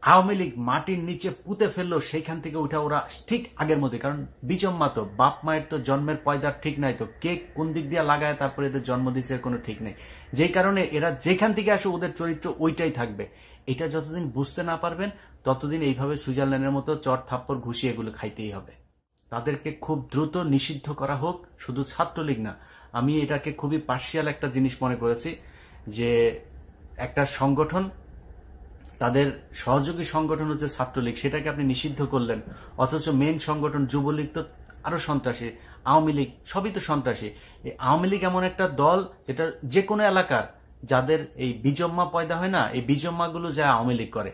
আওয়ামী লীগ মাটির নিচে পুঁতে ফেললো, সেইখান থেকে উঠে ওরা ঠিক আগের মধ্যে, কারণ বিচম্মা তো বাপ মায়ের তো জন্মের পয়দার ঠিক নাই, তো কে কোন দিক দিয়ে লাগায় তারপরে এদের জন্ম দিচ্ছে কোনো ঠিক নেই। যেই কারণে এরা যেখান থেকে আসে ওদের চরিত্র ওইটাই থাকবে। এটা যতদিন বুঝতে না পারবেন ততদিন এইভাবে সুইজারল্যান্ডের মতো চর থাপ্পড় ঘুষিয়ে এগুলো খাইতেই হবে। তাদেরকে খুব দ্রুত নিষিদ্ধ করা হোক, শুধু ছাত্রলীগ না। আমি এটাকে খুবই পার্শিয়াল একটা জিনিস মনে করেছি যে একটা সংগঠন, তাদের সহযোগী সংগঠন হচ্ছে ছাত্রলীগ, সেটাকে আপনি নিষিদ্ধ করলেন, অথচ মেন সংগঠন যুবলীগ তো আরো সন্ত্রাসী, আওয়ামী লীগ সবই তো সন্ত্রাসী। এই আওয়ামী লীগ এমন একটা দল যেটা যে কোনো এলাকার যাদের এই বিজম্মা পয়দা হয় না, এই বিজম্মাগুলো যা আওয়ামী লীগ করে,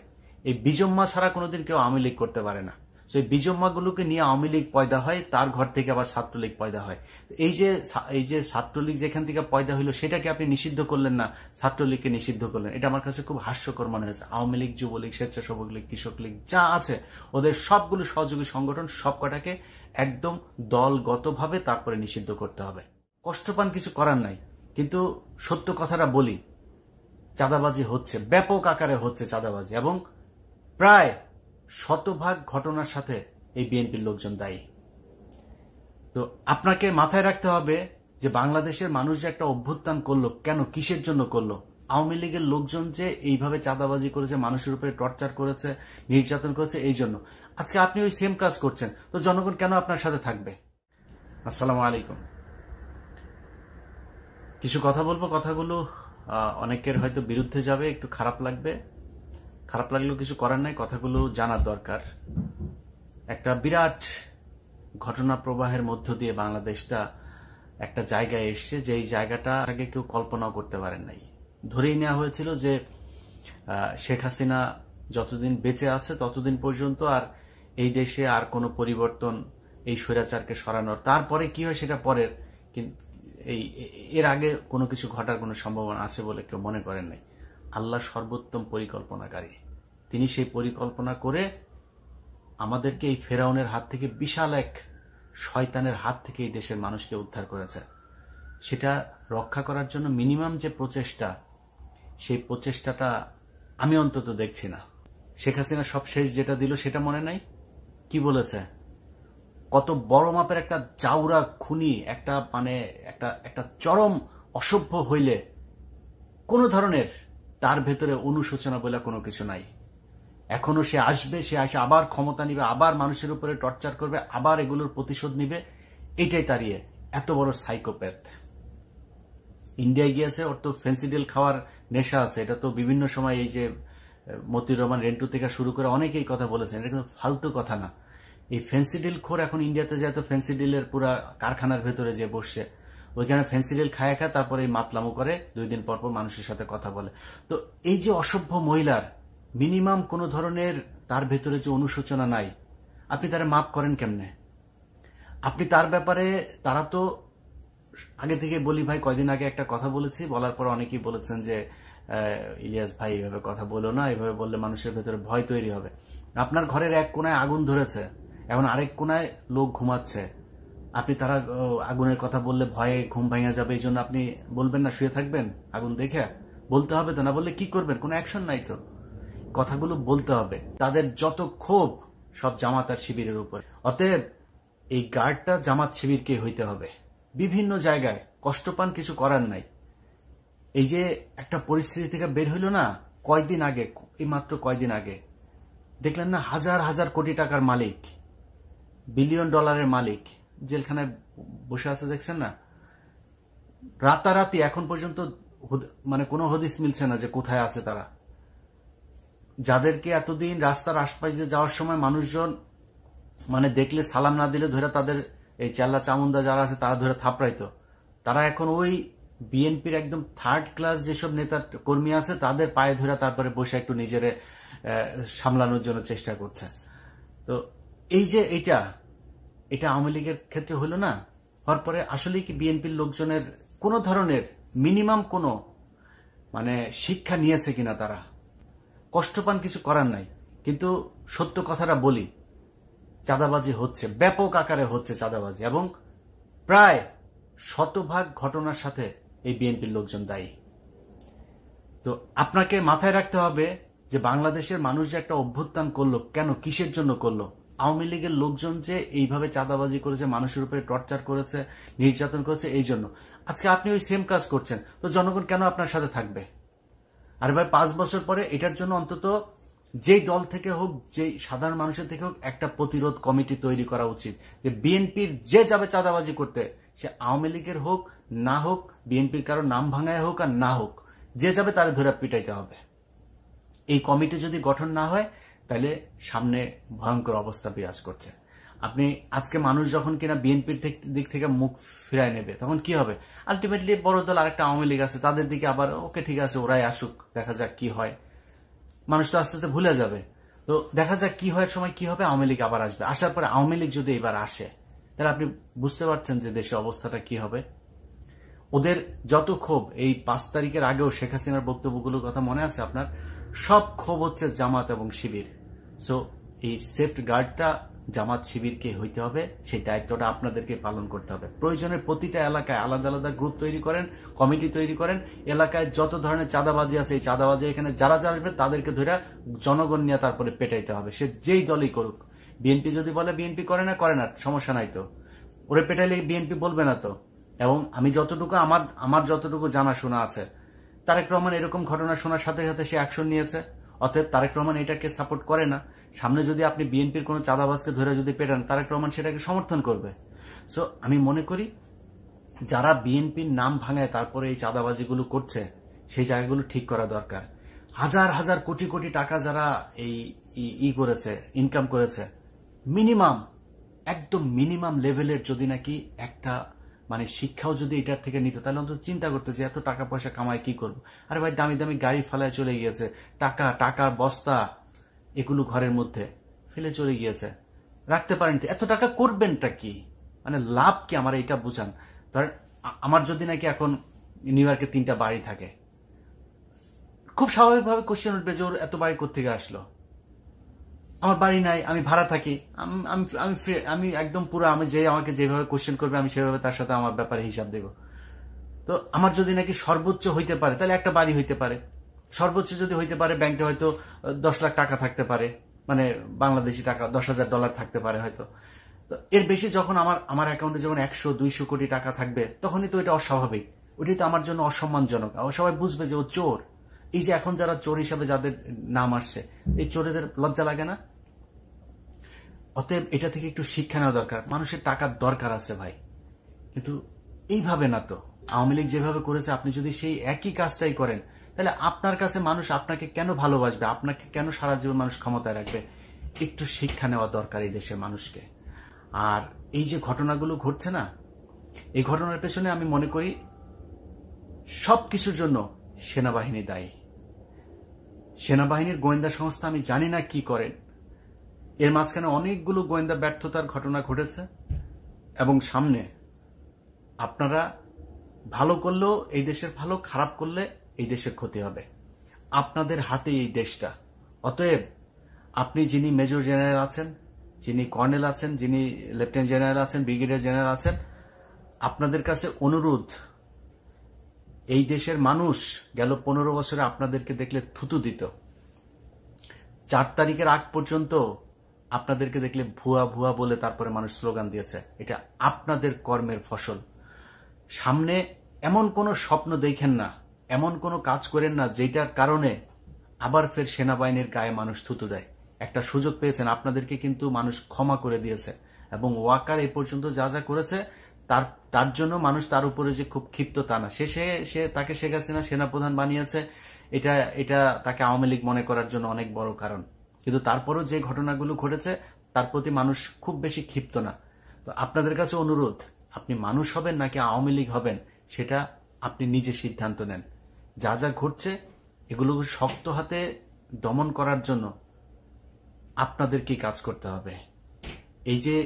এই বিজম্মা ছাড়া কোনোদিন কেউ আওয়ামী লীগ করতে পারে না। সেই বিজম্মাগুলোকে নিয়ে আওয়ামী লীগ পয়দা হয়, তার ঘর থেকে আবার ছাত্রলীগ পয়দা হয়। এই যে ছাত্রলীগ যেখান থেকে পয়দা হইলো সেটাকে আপনি নিষিদ্ধ করলেন না, ছাত্রলীগকে নিষিদ্ধ করলেন। এটা আমার কাছে খুব হাস্যকর মনে হয়েছে। আওয়ামী লীগ, যুবলীগ, স্বেচ্ছাসেবক লীগ, কৃষক লীগ যা আছে ওদের সবগুলো সহযোগী সংগঠন সবকটাকে একদম দলগতভাবে তারপরে নিষিদ্ধ করতে হবে। কষ্ট পান, কিছু করার নাই, কিন্তু সত্য কথাটা বলি, চাঁদাবাজি হচ্ছে, ব্যাপক আকারে হচ্ছে চাঁদাবাজি, এবং প্রায় শতভাগ ঘটনার সাথে এই বিএনপির লোকজন দায়ী। তো আপনাকে মাথায় রাখতে হবে যে বাংলাদেশের মানুষ যে একটা অভ্যুত্থান করলো, কেন, কিসের জন্য করলো? আওয়ামী লীগের লোকজন যে এইভাবে চাঁদাবাজি করেছে, মানুষের উপরে টর্চার করেছে, নির্যাতন করেছে, এই জন্য আজকে আপনি ওই সেম কাজ করছেন, তো জনগণ কেন আপনার সাথে থাকবে? আসসালামু আলাইকুম। কিছু কথা বলবো, কথাগুলো অনেকের হয়তো বিরুদ্ধে যাবে, একটু খারাপ লাগবে, খারাপ লাগলেও কিছু করার নাই, কথাগুলো জানার দরকার। একটা বিরাট ঘটনা প্রবাহের মধ্য দিয়ে বাংলাদেশটা একটা জায়গায় এসছে, যে এই জায়গাটা আগে কেউ কল্পনাও করতে পারেন নাই। ধরেই নেওয়া হয়েছিল যে শেখ হাসিনা যতদিন বেঁচে আছে ততদিন পর্যন্ত আর এই দেশে আর কোনো পরিবর্তন, এই স্বৈরাচারকে সরানোর, তারপরে কি হয় সেটা পরের, এর আগে কোনো কিছু ঘটার কোনো সম্ভাবনা আছে বলে কেউ মনে করেন নাই। আল্লাহ সর্বোত্তম পরিকল্পনাকারী, তিনি সেই পরিকল্পনা করে আমাদেরকে এই ফেরাউনের হাত থেকে, বিশাল এক শয়তানের হাত থেকে এই দেশের মানুষকে উদ্ধার করেছে। সেটা রক্ষা করার জন্য মিনিমাম যে প্রচেষ্টা, সেই প্রচেষ্টাটা আমি অন্তত দেখছি না। শেখ হাসিনা সব শেষ যেটা দিল সেটা মনে নাই? কি বলেছে? কত বড় মাপের একটা চাউরা খুনি, একটা মানে একটা চরম অসভ্য হইলে কোন ধরনের তার ভেতরে অনুশোচনা বলে কোনো কিছু নাই। এখনো সে আসবে, সে আসে আবার ক্ষমতা নিবে, আবার মানুষের উপরে টর্চার করবে, আবার এগুলোর প্রতিশোধ নিবে, এটাই তাড়িয়ে এত বড় সাইকোপ্যাথ। ইন্ডিয়ায় গিয়েছে, ওর তো ফেন্সিডিল খাওয়ার নেশা আছে, এটা তো বিভিন্ন সময় এই যে মতিউর রহমান রেন্টু থেকে শুরু করে অনেকেই কথা বলেছেন, এটা কিন্তু ফালতু কথা না। এই ফেন্সিডিল খোর এখন ইন্ডিয়াতে যায় তো ফেন্সিডিলের পুরা কারখানার ভেতরে যে বসছে, ওইখানে ফেন্সিডিল খায় তারপরে এই মাতলামো করে, 2 দিন পর পর মানুষের সাথে কথা বলে। তো এই যে অসভ্য মহিলার মিনিমাম কোন ধরনের তার ভেতরে যে অনুশোচনা নাই, আপনি তারা মাফ করেন কেমনে? আপনি তার ব্যাপারে, তারা তো আগে থেকে বলি ভাই, কয়দিন আগে একটা কথা বলেছি, বলার পর অনেকেই বলেছেন যে ইলিয়াস ভাই এভাবে কথা বলো না, এভাবে বললে মানুষের ভেতরে ভয় তৈরি হবে। আপনার ঘরের এক কোনায় আগুন ধরেছে, এখন আরেক কোনায় লোক ঘুমাচ্ছে, আপনি তারা আগুনের কথা বললে ভয়ে ঘুম ভাঙা যাবে, এই জন্য আপনি বলবেন না, শুয়ে থাকবেন আগুন দেখে? বলতে হবে তো, না বললে কি করবেন? কোনো অ্যাকশন নাই তো। কথাগুলো বলতে হবে। তাদের যত ক্ষোভ সব জামাত আর শিবিরের উপর। অতএব এই গার্ডটা জামাত শিবিরকে হইতে হবে। বিভিন্ন জায়গায় কষ্ট পান, কিছু করার নাই। এই যে একটা পরিস্থিতি থেকে বের হইল না কয়দিন আগে, এই মাত্র কয়দিন আগে দেখলেন না, হাজার হাজার কোটি টাকার মালিক, বিলিয়ন ডলারের মালিক জেলখানায় বসে আছে, দেখছেন না? রাতারাতি এখন পর্যন্ত মানে কোনো হদিস মিলছে না যে কোথায় আছে তারা। যাদেরকে এতদিন রাস্তার আশপাশ দিয়ে যাওয়ার সময় মানুষজন মানে দেখলে সালাম না দিলে ধরে তাদের এই চেল্লা চামুন্ডা যারা আছে তারা ধরে থাপড়াইতো, তারা এখন ওই বিএনপির একদম 3rd ক্লাস যেসব নেতা কর্মী আছে তাদের পায়ে ধরে তারপরে বসে একটু নিজেরে সামলানোর জন্য চেষ্টা করছে। তো এই যে এটা আওয়ামী লীগের ক্ষেত্রে হলো না, হওয়ার পরে আসলে কি বিএনপির লোকজনের কোন ধরনের মিনিমাম কোনো মানে শিক্ষা নিয়েছে কিনা? তারা কষ্ট পান, কিছু করার নাই, কিন্তু সত্য কথাটা বলি, চাঁদাবাজি হচ্ছে, ব্যাপক আকারে হচ্ছে চাঁদাবাজি, এবং প্রায় শতভাগ ঘটনার সাথে এই বিএনপির লোকজন দায়ী। তো আপনাকে মাথায় রাখতে হবে যে বাংলাদেশের মানুষ যে একটা অভ্যুত্থান করলো, কেন, কিসের জন্য করলো? আওয়ামী লীগের লোকজন যে এইভাবে চাঁদাবাজি করেছে, মানুষের উপরে টর্চার করেছে, নির্যাতন করেছে, এই জন্য। আজকে আপনি ওই সেম কাজ করছেন, তো জনগণ কেন আপনার সাথে থাকবে? আর ভাই 5 বছর পরে এটার জন্য অন্তত যেই দল থেকে হোক, যেই সাধারণ মানুষের থেকে হোক, একটা প্রতিরোধ কমিটি তৈরি করা উচিত, যে বিএনপির যে যাবে চাঁদাবাজি করতে, সে আওয়ামী লীগের হোক না হোক, বিএনপির কারো নাম ভাঙায় হোক আর না হোক, যে যাবে তারে ধরে পিটাইতে হবে। এই কমিটি যদি গঠন না হয়, তাহলে সামনে ভয়ঙ্কর অবস্থা বিরাজ করছে। আপনি আজকে মানুষ যখন কিনা বিএনপির দিক থেকে মুখ ফিরায় নেবে, তখন কি হবে? আলটিমেটলি বড় দল আরেকটা আওয়ামী লীগ আছে, তাদের দিকে আবার ওকে ঠিক আছে, ওরাই আসুক, দেখা যাক কি হয়। মানুষ তো আস্তে আস্তে ভুলে যাবে। তো দেখা যাক কি হয়, সময় কি হবে, আওয়ামী লীগ আবার আসবে। আসার পরে আওয়ামী লীগ যদি এবার আসে, তাহলে আপনি বুঝতে পারছেন যে দেশের অবস্থাটা কি হবে। ওদের যত ক্ষোভ, এই 5 তারিখের আগেও শেখ হাসিনার বক্তব্যগুলোর কথা মনে আছে আপনার? সব ক্ষোভ হচ্ছে জামাত এবং শিবির। সো এই সেফট গার্ডটা জামাত শিবিরকে হইতে হবে, সেই দায়িত্বটা আপনাদেরকে পালন করতে হবে। প্রয়োজনে প্রতিটা এলাকায় আলাদা আলাদা গ্রুপ তৈরি করেন, কমিটি তৈরি করেন। এলাকায় যত ধরনের চাঁদাবাজি আছে, এই চাঁদাবাজি এখানে যারা যারা আসবে তাদেরকে ধরে জনগণ নিয়ে তারপরে পেটাইতে হবে, সে যেই দলই করুক। বিএনপি যদি বলে বিএনপি করে না, সমস্যা নাই তো, ওরে পেটাইলে বিএনপি বলবে না তো। এবং আমি যতটুকু আমার যতটুকু জানাশোনা আছে, তারেক রহমান এরকম ঘটনা শোনার সাথে সাথে সে অ্যাকশন নিয়েছে। অতএব তারেক রহমান এটাকে সাপোর্ট করে না। সামনে যদি আপনি বিএনপির কোনো চাঁদাবাজকে ধরে যদি পেটান, তারেক রহমান সেটাকে সমর্থন করবে। সো আমি মনে করি যারা বিএনপির নাম ভাঙায় তারপরে এই চাঁদাবাজিগুলো করছে, সেই জায়গাগুলো ঠিক করা দরকার। হাজার হাজার কোটি কোটি টাকা যারা এই করেছে, ইনকাম করেছে, মিনিমাম, একদম মিনিমাম লেভেলের যদি নাকি একটা মানে শিক্ষাও যদি এটার থেকে নিত, তাহলে অন্তত চিন্তা করতো যে এত টাকা পয়সা কামায় কি করবো। আরে ভাই, দামি দামি গাড়ি ফেলায় চলে গিয়েছে, টাকার বস্তা এগুলো ঘরের মধ্যে ফেলে চলে গিয়েছে, রাখতে পারেন। এত টাকা করবেনটা কি, মানে লাভ কি? আমার এটা বুঝান। ধরেন আমার যদি নাকি এখন নিউ ইয়র্কে 3টা বাড়ি থাকে, খুব স্বাভাবিকভাবে কোশ্চেন উঠবে যে ওর এত বাড়ি কোত্থেকে আসলো। আমার বাড়ি নাই, আমি ভাড়া থাকি, আমি একদম পুরো, আমি যে আমাকে যেভাবে কোশ্চেন করবে আমি সেভাবে তার সাথে আমার ব্যাপারে হিসাব দেব। তো আমার যদি নাকি সর্বোচ্চ হইতে পারে, তাহলে একটা বাড়ি হইতে পারে। সর্বোচ্চ যদি হইতে পারে, ব্যাংকে হয়তো 10 লাখ টাকা থাকতে পারে, মানে বাংলাদেশি টাকা $10,000 থাকতে পারে হয়তো। তো এর বেশি যখন আমার অ্যাকাউন্টে যখন 100-200 কোটি টাকা থাকবে, তখনই তো এটা অস্বাভাবিক, ওইটাই তো আমার জন্য অসম্মানজনক। সবাই বুঝবে যে ও চোর। এই যে এখন যারা চোর হিসাবে যাদের নাম আসছে, এই চোরেদের লজ্জা লাগে না? অতএব এটা থেকে একটু শিক্ষা নেওয়া দরকার। মানুষের টাকার দরকার আছে ভাই, কিন্তু এইভাবে না তো। আওয়ামী লীগ যেভাবে করেছে, আপনি যদি সেই একই কাজটাই করেন, তাহলে আপনার কাছে মানুষ আপনাকে কেন ভালোবাসবে, আপনাকে কেন সারা জীবন মানুষ ক্ষমতায় রাখবে? একটু শিক্ষা নেওয়া দরকার এই দেশের মানুষকে। আর এই যে ঘটনাগুলো ঘটছে না, এই ঘটনার পেছনে আমি মনে করি সবকিছুর জন্য সেনাবাহিনী দায়ী। সেনাবাহিনীর গোয়েন্দা সংস্থা আমি জানি না কি করেন, এর মাঝখানে অনেকগুলো গোয়েন্দা ব্যর্থতার ঘটনা ঘটেছে। এবং সামনে আপনারা ভালো করলেও এই দেশের ভালো, খারাপ করলে এই দেশের ক্ষতি হবে। আপনাদের হাতে এই দেশটা। অতএব আপনি যিনি মেজর জেনারেল আছেন, যিনি কর্নেল আছেন, যিনি লেফটেন্যান্ট জেনারেল আছেন, ব্রিগেডিয়ার জেনারেল আছেন, আপনাদের কাছে অনুরোধ, এই দেশের মানুষ গেল 15 বছরে আপনাদেরকে দেখলে থুতু দিত। 4 তারিখের আগ পর্যন্ত আপনাদেরকে দেখলে ভুয়া ভুয়া বলে তারপরে মানুষ স্লোগান দিয়েছে। এটা আপনাদের কর্মের ফসল। সামনে এমন কোনো স্বপ্ন দেখেন না, এমন কোনো কাজ করেন না যেটার কারণে আবার ফের সেনাবাহিনীর গায়ে মানুষ থুতু দেয়। একটা সুযোগ পেয়েছেন, আপনাদেরকে কিন্তু মানুষ ক্ষমা করে দিয়েছে। এবং ওয়াকার এই পর্যন্ত যা যা করেছে তার জন্য মানুষ তার উপরে যে খুব ক্ষিপ্ত তা না। সে তাকে শেখ হাসিনা সেনাপ্রধান বানিয়েছে, এটা তাকে আওয়ামী লীগ মনে করার জন্য অনেক বড় কারণ। কিন্তু তারপরও যে ঘটনাগুলো ঘটেছে তার প্রতি মানুষ খুব বেশি ক্ষিপ্ত না। তো আপনাদের কাছে অনুরোধ, আপনি মানুষ হবেন নাকি আওয়ামী লীগ হবেন, সেটা আপনি নিজে সিদ্ধান্ত নেন। যা যা ঘটছে এগুলো শক্ত হাতে দমন করার জন্য আপনাদেরকেই কাজ করতে হবে। এই যে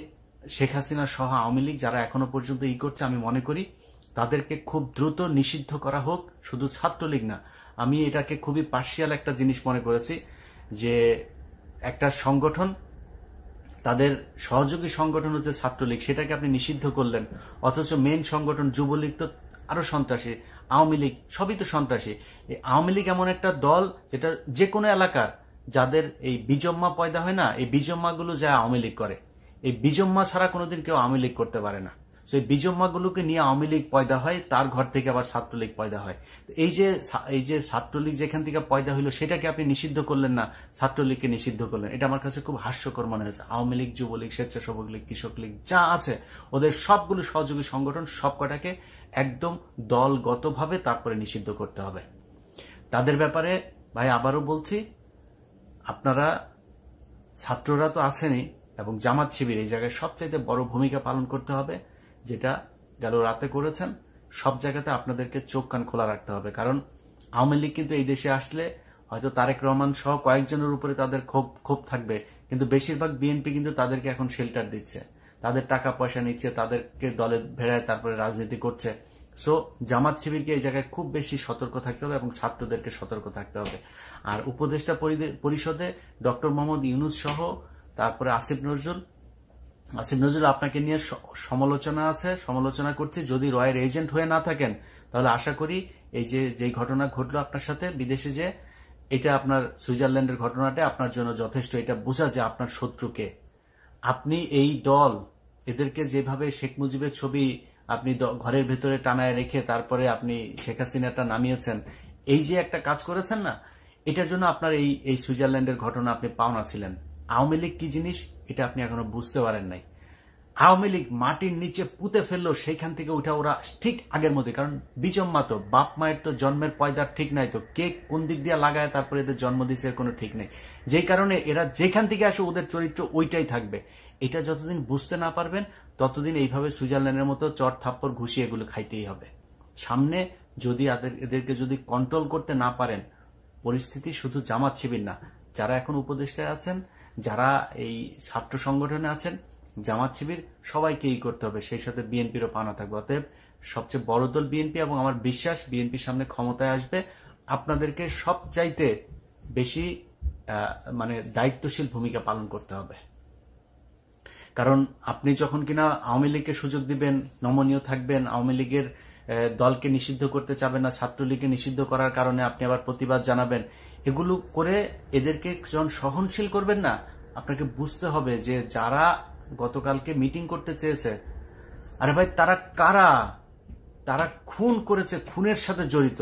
শেখ হাসিনা সহ আওয়ামী লীগ যারা এখনো পর্যন্ত করছে, আমি মনে করি তাদেরকে খুব দ্রুত নিষিদ্ধ করা হোক। শুধু ছাত্রলীগ না, আমি এটাকে খুবই পার্শিয়াল একটা জিনিস মনে করেছি যে একটা সংগঠন, তাদের সহযোগী সংগঠন হচ্ছে ছাত্রলীগ, সেটাকে আপনি নিষিদ্ধ করলেন, অথচ মেন সংগঠন যুবলীগ তো আরো সন্ত্রাসী। আওয়ামী লীগ সবই তো সন্ত্রাসী। এই আওয়ামী লীগ এমন একটা দল যেটা যে কোনো এলাকার যাদের এই বিজম্মা পয়দা হয় না, এই বিজম্মা গুলো যা আওয়ামী লীগ করে, এই বিজম্মা ছাড়া কোনোদিন কেউ আওয়ামী লীগ করতে পারে না। এই বিজম্মা গুলোকে নিয়ে আওয়ামী লীগ পয়দা হয়, তার ঘর থেকে আবার ছাত্রলীগ পয়দা হয়। এই যে ছাত্রলীগ যেখান থেকে পয়দা হইলো সেটাকে আপনি নিষিদ্ধ করলেন না, ছাত্রলীগকে নিষিদ্ধ করলেন, এটা আমার কাছে খুব হাস্যকর মনে হয়েছে। আওয়ামী লীগ, যুবলীগ, স্বেচ্ছাসেবক লীগ, কৃষক লীগ যা আছে ওদের সবগুলো সহযোগী সংগঠন সবকটাকে একদম দলগতভাবে তারপরে নিষিদ্ধ করতে হবে। তাদের ব্যাপারে ভাই আবারও বলছি, আপনারা ছাত্ররা তো আছেনই এবং জামাত শিবির এই জায়গায় সবচাইতে বড় ভূমিকা পালন করতে হবে, যেটা গেল রাতে করেছেন। সব জায়গাতে আপনাদেরকে চোখ কান খোলা রাখতে হবে, কারণ আওয়ামী লীগ কিন্তু এই দেশে আসলে হয়তো তারেক রহমান সহ কয়েকজনের উপরে তাদের ক্ষোভ থাকবে, কিন্তু বেশিরভাগ বিএনপি কিন্তু তাদেরকে এখন শেল্টার দিচ্ছে, তাদের টাকা পয়সা নিচ্ছে, তাদেরকে দলে ভেড়ায় তারপরে রাজনীতি করছে। সো জামাত শিবিরকে এই জায়গায় খুব বেশি সতর্ক থাকতে হবে এবং ছাত্রদেরকে সতর্ক থাকতে হবে। আর উপদেষ্টা পরিষদে ডক্টর মোহাম্মদ ইউনূস সহ তারপরে আসিফ নজরুল আপনাকে নিয়ে সমালোচনা করছে। যদি রয়ের এজেন্ট হয়ে না থাকেন তাহলে আশা করি এই যে ঘটনা ঘটলো আপনার সাথে বিদেশে, যে এটা আপনার সুইজারল্যান্ডের ঘটনাটা আপনার জন্য যথেষ্ট। এটা বোঝা যে আপনার শত্রুকে, আপনি এই দল এদেরকে যেভাবে শেখ মুজিবের ছবি আপনি ঘরের ভেতরে টানায় রেখে তারপরে আপনি শেখ হাসিনাটা নামিয়েছেন, এই যে একটা কাজ করেছেন না, এটার জন্য আপনার এই সুইজারল্যান্ডের ঘটনা আপনি পাওনা ছিলেন। আওয়ামী লীগ কি জিনিস এটা আপনি এখনো বুঝতে পারেন নাই। আওয়ামী লীগ মাটির নিচে পুঁতে ফেললো, সেইখান থেকে উঠা ওরা ঠিক আগের মধ্যে, কারণ বিজম্মা তো বাপ মায়ের তো জন্মের পয়দার ঠিক নাই, তো কে কোন দিক দিয়ে লাগায় তারপরে এদের জন্ম দিচ্ছে কোনো ঠিক নেই। যেই কারণে এরা যেখান থেকে আসে ওদের চরিত্র ওইটাই থাকবে। এটা যতদিন বুঝতে না পারবেন ততদিন এইভাবে সুইজারল্যান্ডের মতো চট থাপ্পড় ঘুষিয়ে এগুলো খাইতেই হবে। সামনে যদি এদেরকে যদি কন্ট্রোল করতে না পারেন, পরিস্থিতি শুধু জামাত শিবির না, যারা এখন উপদেষ্টায় আছেন, যারা এই ছাত্র সংগঠনে আছেন, জামাত শিবির সবাইকেই করতে হবে, সেই সাথে বিএনপিরও পানা থাকবে। অতএব সবচেয়ে বড় দল বিএনপি এবং আমার বিশ্বাস বিএনপির সামনে ক্ষমতায় আসবে। আপনাদেরকে সবচাইতে বেশি মানে দায়িত্বশীল ভূমিকা পালন করতে হবে, কারণ আপনি যখন কিনা আওয়ামী লীগকে সুযোগ দিবেন, নমনীয় থাকবেন, আওয়ামী লীগের দলকে নিষিদ্ধ করতে চাবেন না, ছাত্রলীগকে নিষিদ্ধ করার কারণে আপনি আবার প্রতিবাদ জানাবেন, এগুলো করে এদেরকে যখন সহনশীল করবেন না, আপনাকে বুঝতে হবে যে যারা গতকালকে মিটিং করতে চেয়েছে, আরে ভাই তারা কারা, তারা খুন করেছে, খুনের সাথে জড়িত।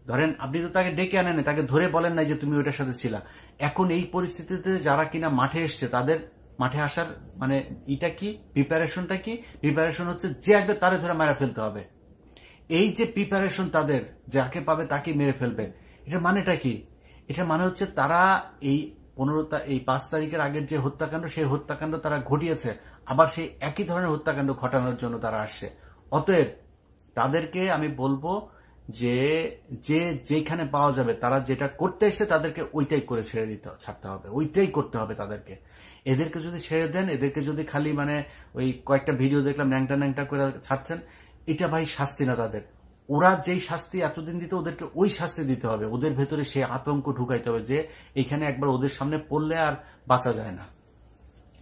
ধরেন আপনি তো তাকে ডেকে আনেন, তাকে ধরে বলেন নাই যে তুমি ওইটার সাথে ছিলা। এখন এই পরিস্থিতিতে যারা কিনা মাঠে এসছে, তাদের মাঠে আসার মানে এটা কি, প্রিপারেশনটা কি? প্রিপারেশন হচ্ছে যে আসবে তারে ধরে মেরে ফেলতে হবে। এই যে প্রিপারেশন তাদের, যাকে পাবে তাকে মেরে ফেলবে, এটার মানেটা কি? এটার মানে হচ্ছে তারা এই 5 তারিখের আগের যে হত্যাকাণ্ড, সেই হত্যাকাণ্ড তারা ঘটিয়েছে, আবার সেই একই ধরনের হত্যাকাণ্ড ঘটানোর জন্য তারা আসছে। অতএব তাদেরকে আমি বলবো যে যেখানে পাওয়া যাবে, তারা যেটা করতে এসছে তাদেরকে ওইটাই করে ছাড়তে হবে, ওইটাই করতে হবে তাদেরকে। এদেরকে যদি ছেড়ে দেন, এদেরকে যদি খালি মানে ওই কয়েকটা ভিডিও দেখলাম ন্যাংটা করে ছাড়ছেন, এটা ভাই শাস্তি না তাদের। ওরা যেই শাস্তি এতদিন দিত, ওদেরকে ওই শাস্তি দিতে হবে। ওদের ভেতরে সে আতঙ্ক ঢুকাইতে হবে যে এখানে একবার ওদের সামনে পড়লে আর বাঁচা যায় না।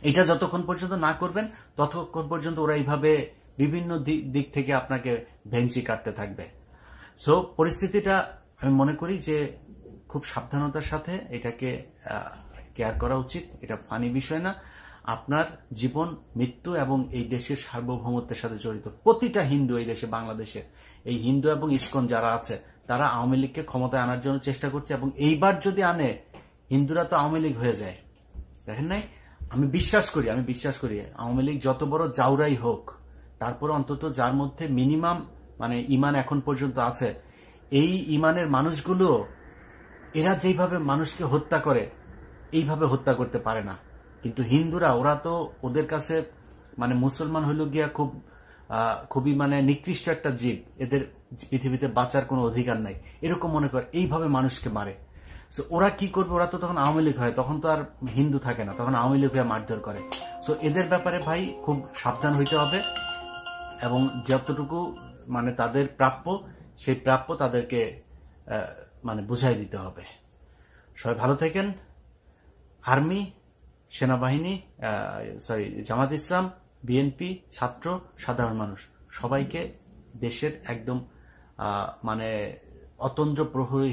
এটা যতক্ষণ পর্যন্ত না করবেন ততক্ষণ পর্যন্ত ওরা এইভাবে বিভিন্ন দিক থেকে আপনাকে ভেঞ্চি কাটতে থাকবে। সো পরিস্থিতিটা আমি মনে করি যে খুব সাবধানতার সাথে এটাকে কেয়ার করা উচিত। এটা ফানি বিষয় না। আপনার জীবন, মৃত্যু এবং এই দেশের সার্বভৌমত্বের সাথে জড়িত। প্রতিটা হিন্দু এই দেশে, বাংলাদেশে এই হিন্দু এবং ইসকন যারা আছে, তারা আওয়ামী লীগকে ক্ষমতায় আনার জন্য চেষ্টা করছে, এবং এইবার যদি আনে, হিন্দুরা তো আওয়ামী লীগ হয়ে যায়। দেখেন নাই, আমি বিশ্বাস করি আওয়ামী লীগ যত বড় জাউরাই হোক, তারপর অন্তত যার মধ্যে মিনিমাম মানে ইমান এখন পর্যন্ত আছে, এই ইমানের মানুষগুলো এরা যেইভাবে মানুষকে হত্যা করে এইভাবে হত্যা করতে পারে না। কিন্তু হিন্দুরা, ওরা তো ওদের কাছে মানে মুসলমান হইল গিয়া খুবই মানে নিকৃষ্ট একটা জীব, এদের পৃথিবীতে বাঁচার কোনো অধিকার নাই, এরকম মনে করে এইভাবে মানুষকে মারে। সো ওরা কি করবে? ওরা তো তখন আওয়ামী লীগ হয়, তখন তো আর হিন্দু থাকে না, তখন আওয়ামী লীগ হয়ে মারধর করে। সো এদের ব্যাপারে ভাই খুব সাবধান হইতে হবে, এবং যতটুকু মানে তাদের প্রাপ্য, সেই প্রাপ্য তাদেরকে মানে বুঝাই দিতে হবে। সবাই ভালো থাকেন। আর্মি, সেনাবাহিনী, জামাত ইসলাম, বিএনপি, ছাত্র, সাধারণ মানুষ, সবাইকে দেশের একদম মানে অতন্দ্র প্রহরী